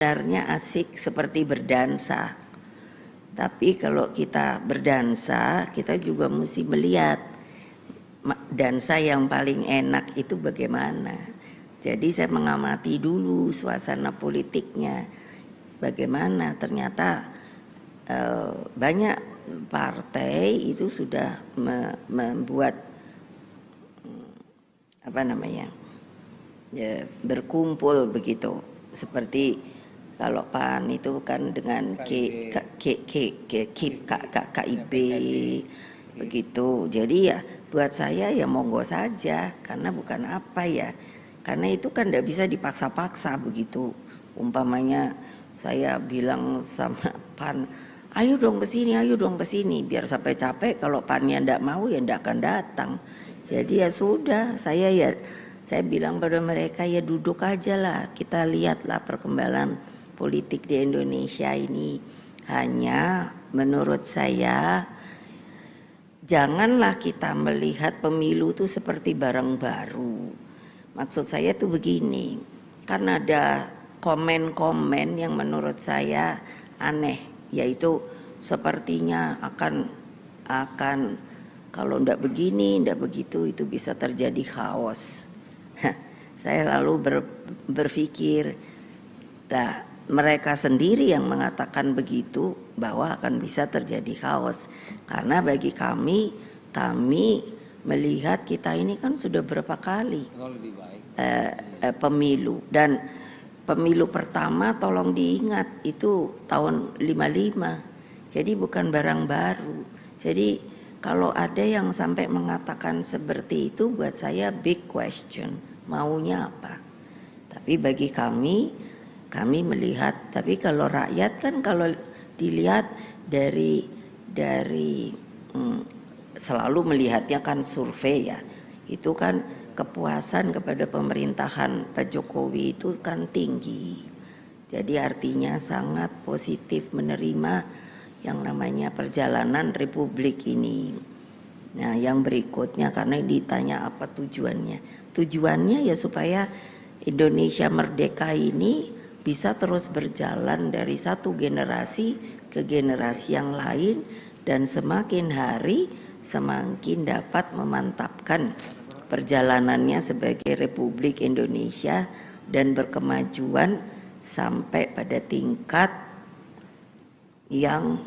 Sebenarnya asik seperti berdansa. Tapi kalau kita berdansa, kita juga mesti melihat dansa yang paling enak itu bagaimana. Jadi saya mengamati dulu suasana politiknya. Bagaimana ternyata banyak partai itu sudah membuat berkumpul begitu. Seperti kalau PAN itu kan dengan KIB begitu. Jadi ya buat saya ya monggo saja, karena bukan apa ya. Karena itu kan tidak bisa dipaksa-paksa begitu. Umpamanya saya bilang sama PAN, ayo dong ke sini, biar sampai capek. Kalau PAN-nya tidak mau ya tidak akan datang. Jadi ya sudah, saya bilang pada mereka ya duduk aja lah, kita lihatlah perkembangan politik di Indonesia ini. Hanya menurut saya janganlah kita melihat pemilu itu seperti barang baru. Maksud saya tuh begini, karena ada komen-komen yang menurut saya aneh, yaitu sepertinya akan kalau ndak begini, ndak begitu, itu bisa terjadi chaos. Saya lalu berpikir, nah mereka sendiri yang mengatakan begitu, bahwa akan bisa terjadi chaos. Karena bagi kami melihat kita ini kan sudah berapa kali pemilu, dan pemilu pertama tolong diingat itu tahun 55. Jadi bukan barang baru. Jadi kalau ada yang sampai mengatakan seperti itu, buat saya big question, maunya apa. Tapi bagi kami melihat, tapi kalau rakyat kan kalau dilihat dari selalu melihatnya kan survei ya, itu kan kepuasan kepada pemerintahan Pak Jokowi itu kan tinggi. Jadi artinya sangat positif menerima yang namanya perjalanan Republik ini. Nah, yang berikutnya, karena ditanya apa tujuannya. Tujuannya ya supaya Indonesia merdeka ini bisa terus berjalan dari satu generasi ke generasi yang lain, dan semakin hari semakin dapat memantapkan perjalanannya sebagai Republik Indonesia dan berkemajuan sampai pada tingkat yang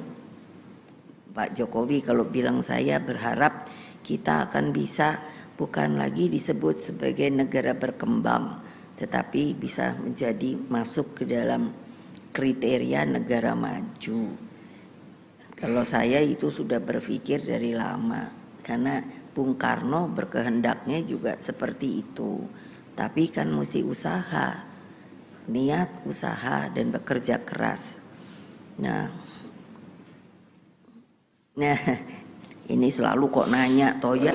Pak Jokowi kalau bilang, saya berharap kita akan bisa bukan lagi disebut sebagai negara berkembang, tetapi bisa menjadi masuk ke dalam kriteria negara maju. Kalau saya itu sudah berpikir dari lama, karena Bung Karno berkehendaknya juga seperti itu. Tapi kan mesti usaha, niat usaha dan bekerja keras. Nah ini selalu kok nanya toh ya.